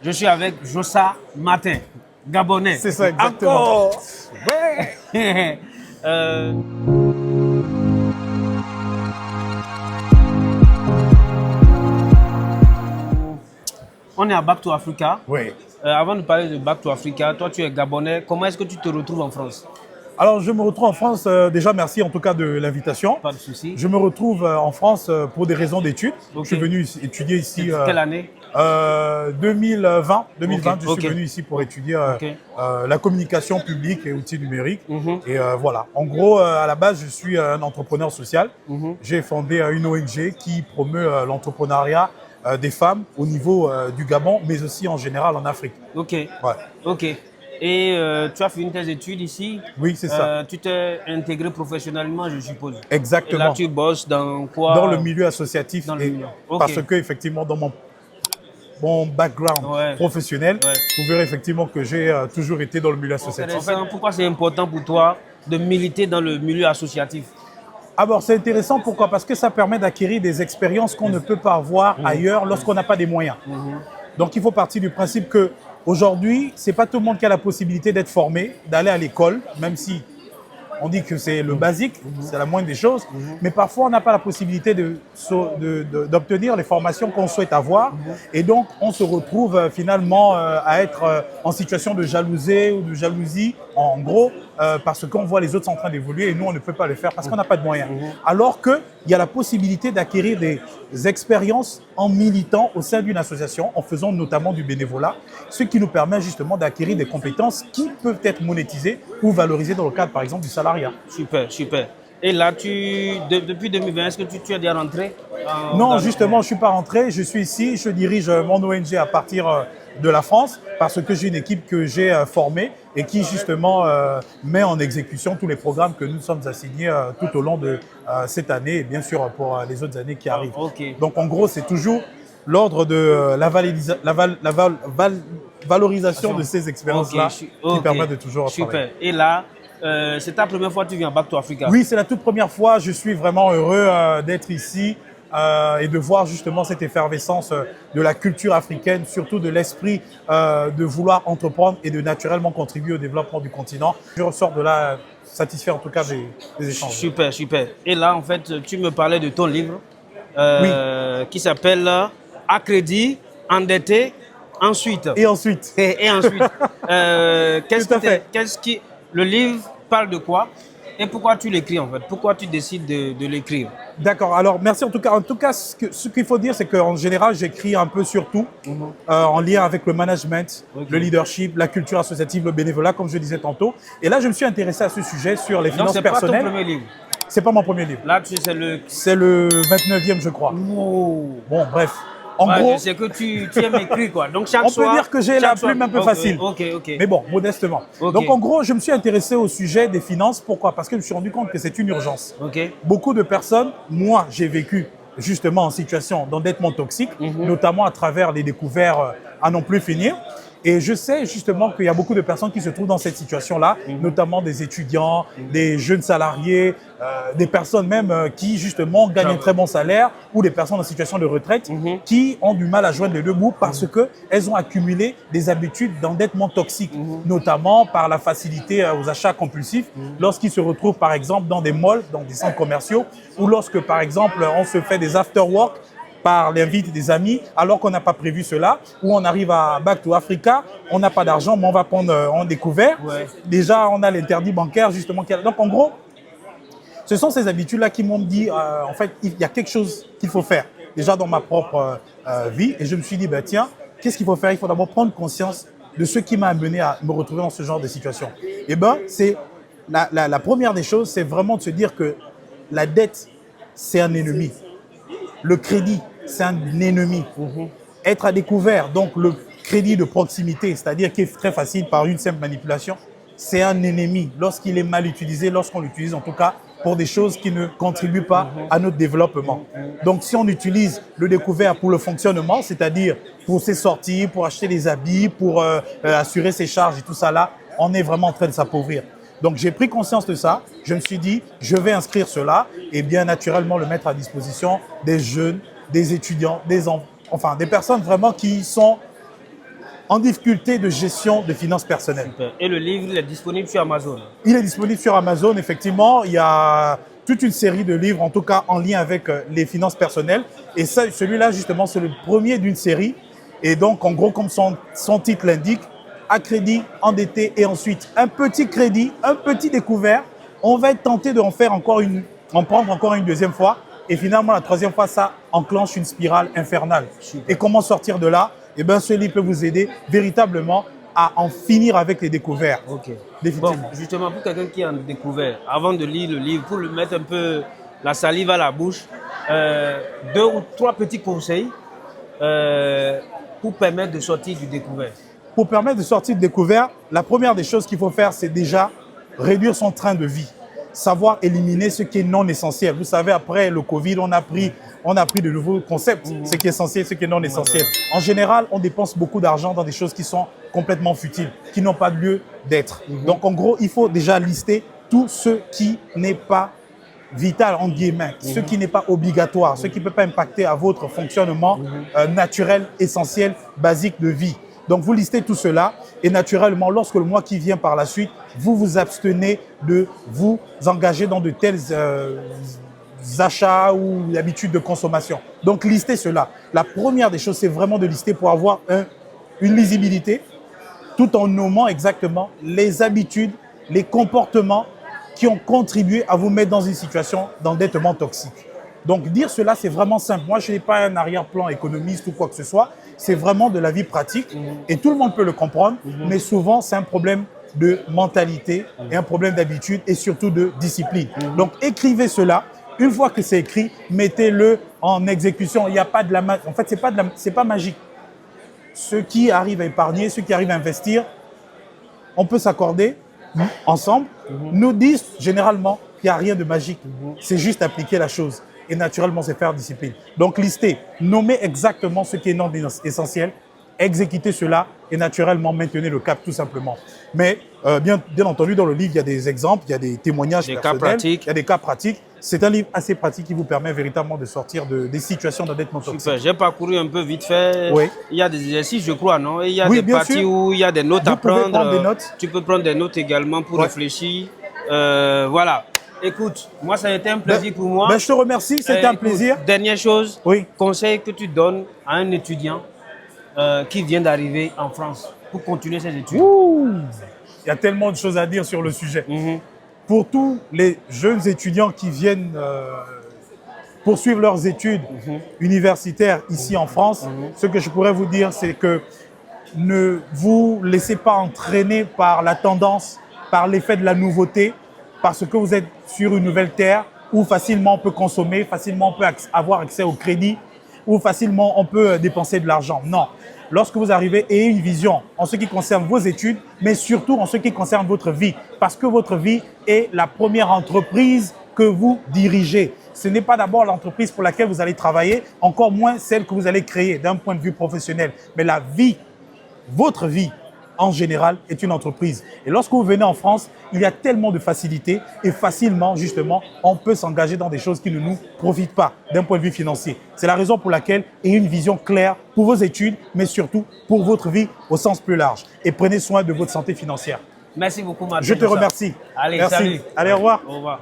Je suis avec Jossa Martin, Gabonais. C'est ça, exactement. Encore. Ouais. On est à Back to Africa. Oui. Avant de parler de Back to Africa, toi tu es Gabonais. Comment est-ce que tu te retrouves en France? Alors, je me retrouve en France. Déjà, merci en tout cas de l'invitation. Pas de souci. Je me retrouve en France pour des raisons d'études. Ok. Je suis venu étudier ici. Quelle année? 2020, Ok, je ok. suis venu ici pour étudier Ok. la communication publique et outils numériques. Mhm. Et voilà. En gros, à la base, je suis un entrepreneur social. Mhm. J'ai fondé une ONG qui promeut l'entrepreneuriat des femmes au niveau du Gabon, mais aussi en général en Afrique. Ok. Ouais. Ok. Et tu as fini tes études ici? Oui, c'est ça. Tu t'es intégré professionnellement, je suppose. Et Exactement. là, tu bosses dans quoi? Dans le milieu associatif. Dans le et milieu. Ok. Parce que, effectivement, dans mon background Ouais. professionnel, Ouais. vous verrez effectivement que j'ai toujours été dans le milieu associatif. Intéressant. Pourquoi c'est important pour toi de militer dans le milieu associatif? Alors, c'est intéressant, pourquoi? Parce que ça permet d'acquérir des expériences qu'on ne peut pas avoir ailleurs lorsqu'on n'a pas des moyens. Donc, il faut partir du principe que aujourd'hui, c'est pas tout le monde qui a la possibilité d'être formé, d'aller à l'école, même si on dit que c'est le basique, c'est la moindre des choses, mais parfois on n'a pas la possibilité d'obtenir les formations qu'on souhaite avoir, et donc on se retrouve finalement à être en situation de jalousie ou de jalousie, en gros, parce qu'on voit les autres sont en train d'évoluer et nous on ne peut pas le faire parce qu'on n'a pas de moyens. Alors qu'il y a la possibilité d'acquérir des expériences en militant au sein d'une association, en faisant notamment du bénévolat, ce qui nous permet justement d'acquérir des compétences qui peuvent être monétisées ou valorisées dans le cadre par exemple du salariat. Super, super. Et là, depuis 2020, est-ce que tu es déjà rentré? Non, justement, je ne suis pas rentré. Je suis ici. Je dirige mon ONG à partir de la France parce que j'ai une équipe que j'ai formée et qui, justement, met en exécution tous les programmes que nous sommes assignés tout au long de cette année et bien sûr pour les autres années qui arrivent. Ok. Donc, en gros, c'est toujours l'ordre de la valorisation de ces expériences-là qui permet de toujours Super. travailler. Et là, c'est ta première fois que tu viens à Back to Africa? Oui, c'est la toute première fois. Je suis vraiment heureux d'être ici et de voir justement cette effervescence de la culture africaine, surtout de l'esprit de vouloir entreprendre et de naturellement contribuer au développement du continent. Je ressors de là satisfait en tout cas des échanges. Super, super. Et là, en fait, tu me parlais de ton livre qui s'appelle À crédit, endetté, ensuite. Et ensuite. Et ensuite. Le livre parle de quoi? Et pourquoi tu l'écris en fait? Pourquoi tu décides de l'écrire? D'accord, alors merci en tout cas. En tout cas, ce qu'il faut dire, c'est qu'en général, j'écris un peu sur tout, en lien avec le management, le leadership, la culture associative, le bénévolat, comme je disais tantôt. Et là, je me suis intéressé à ce sujet sur les finances personnelles. Donc, c'est pas ton premier livre? C'est pas mon premier livre. Là, c'est le... C'est le 29e, je crois. Wow. Bon, bref. En gros, je sais que tu aimes écrire, quoi. Donc, chaque on soir, peut dire que j'ai la plume un peu facile. Ok. Mais bon, modestement. Ok. Donc, en gros, je me suis intéressé au sujet des finances. Pourquoi? Parce que je me suis rendu compte que c'est une urgence. Ok. Beaucoup de personnes, moi, j'ai vécu justement en situation d'endettement toxique, notamment à travers les découvertes à non plus finir. Et je sais justement qu'il y a beaucoup de personnes qui se trouvent dans cette situation-là, notamment des étudiants, des jeunes salariés, des personnes même qui justement gagnent un très bon salaire ou des personnes en situation de retraite qui ont du mal à joindre les deux bouts parce qu'elles ont accumulé des habitudes d'endettement toxique, notamment par la facilité aux achats compulsifs lorsqu'ils se retrouvent par exemple dans des malls, dans des centres commerciaux ou lorsque par exemple on se fait des after-work par l'invite des amis, alors qu'on n'a pas prévu cela, ou on arrive à Back to Africa, on n'a pas d'argent, mais on va prendre en découvert. Ouais. Déjà, on a l'interdit bancaire, justement. Donc, en gros, ce sont ces habitudes-là qui m'ont dit, en fait, il y a quelque chose qu'il faut faire, déjà dans ma propre vie. Et je me suis dit, bah, tiens, qu'est-ce qu'il faut faire? Il faut d'abord prendre conscience de ce qui m'a amené à me retrouver dans ce genre de situation. Et bien, c'est la première des choses, c'est vraiment de se dire que la dette, c'est un ennemi. Le crédit, c'est un ennemi. Être à découvert, donc le crédit de proximité, c'est-à-dire qui est très facile par une simple manipulation, c'est un ennemi lorsqu'il est mal utilisé, lorsqu'on l'utilise en tout cas pour des choses qui ne contribuent pas à notre développement. Donc si on utilise le découvert pour le fonctionnement, c'est-à-dire pour ses sorties, pour acheter des habits, pour assurer ses charges et tout ça là, on est vraiment en train de s'appauvrir. Donc j'ai pris conscience de ça, je me suis dit, je vais inscrire cela et bien naturellement le mettre à disposition des jeunes, des étudiants, des personnes vraiment qui sont en difficulté de gestion de finances personnelles. Super. Et le livre, il est disponible sur Amazon. Il est disponible sur Amazon, effectivement. Il y a toute une série de livres, en tout cas en lien avec les finances personnelles. Et celui-là, justement, c'est le premier d'une série. Et donc, en gros, comme son titre l'indique, à crédit, endetté et ensuite un petit crédit, un petit découvert. On va être tenté d'en faire en prendre encore une deuxième fois. Et finalement, la troisième fois, ça enclenche une spirale infernale. Super. Et comment sortir de là? Eh bien, ce livre peut vous aider véritablement à en finir avec les découverts. Ok. Définitivement. Bon, justement, pour quelqu'un qui a découvert, avant de lire le livre, pour lui mettre un peu la salive à la bouche, 2 ou 3 petits conseils pour permettre de sortir du découvert. Pour permettre de sortir du découvert, la première des choses qu'il faut faire, c'est déjà réduire son train de vie. Savoir éliminer ce qui est non essentiel. Vous savez, après le Covid, on a pris de nouveaux concepts, ce qui est essentiel, ce qui est non essentiel. En général, on dépense beaucoup d'argent dans des choses qui sont complètement futiles, qui n'ont pas de lieu d'être. Donc, en gros, il faut déjà lister tout ce qui n'est pas vital, en guillemets, ce qui n'est pas obligatoire, ce qui ne peut pas impacter à votre fonctionnement naturel, essentiel, basique de vie. Donc, vous listez tout cela et naturellement, lorsque le mois qui vient par la suite, vous vous abstenez de vous engager dans de tels achats ou l'habitude de consommation. Donc, listez cela. La première des choses, c'est vraiment de lister pour avoir une lisibilité tout en nommant exactement les habitudes, les comportements qui ont contribué à vous mettre dans une situation d'endettement toxique. Donc, dire cela, c'est vraiment simple. Moi, je n'ai pas un arrière-plan économiste ou quoi que ce soit. C'est vraiment de la vie pratique et tout le monde peut le comprendre, mais souvent, c'est un problème de mentalité et un problème d'habitude et surtout de discipline. Donc, écrivez cela. Une fois que c'est écrit, mettez-le en exécution. Il n'y a pas de la magie. En fait, c'est pas magique. Ceux qui arrivent à épargner, ceux qui arrivent à investir, on peut s'accorder ensemble, nous disent généralement qu'il n'y a rien de magique. C'est juste appliquer la chose. Et naturellement, c'est faire discipline. Donc, listez, nommez exactement ce qui est non essentiel, exécutez cela et naturellement, maintenez le cap tout simplement. Mais bien entendu, dans le livre, il y a des exemples, il y a des témoignages personnels, il y a des cas pratiques. C'est un livre assez pratique qui vous permet véritablement de sortir des situations d'endettement toxique. Super, j'ai parcouru un peu vite fait. Oui. Il y a des exercices, je crois, non? Et il y a Oui, des parties où il y a des notes à prendre. Vous pouvez prendre des notes. Tu peux prendre des notes également pour réfléchir. Voilà. Écoute, moi, ça a été un plaisir pour moi. Je te remercie, c'était un plaisir. Dernière chose, oui. Conseil que tu donnes à un étudiant qui vient d'arriver en France pour continuer ses études. Il y a tellement de choses à dire sur le sujet. Pour tous les jeunes étudiants qui viennent poursuivre leurs études universitaires ici en France, ce que je pourrais vous dire, c'est que ne vous laissez pas entraîner par la tendance, par l'effet de la nouveauté, parce que vous êtes sur une nouvelle terre où facilement on peut consommer, facilement on peut avoir accès au crédit, où facilement on peut dépenser de l'argent. Non. Lorsque vous arrivez, ayez une vision en ce qui concerne vos études, mais surtout en ce qui concerne votre vie. Parce que votre vie est la première entreprise que vous dirigez. Ce n'est pas d'abord l'entreprise pour laquelle vous allez travailler, encore moins celle que vous allez créer d'un point de vue professionnel. Mais la vie, votre vie, en général, est une entreprise. Et lorsque vous venez en France, il y a tellement de facilités et facilement, justement, on peut s'engager dans des choses qui ne nous profitent pas d'un point de vue financier. C'est la raison pour laquelle ayez une vision claire pour vos études, mais surtout pour votre vie au sens plus large. Et prenez soin de votre santé financière. Merci beaucoup, Mathieu. Je te remercie. Allez, merci. Salut. Allez, au revoir. Au revoir.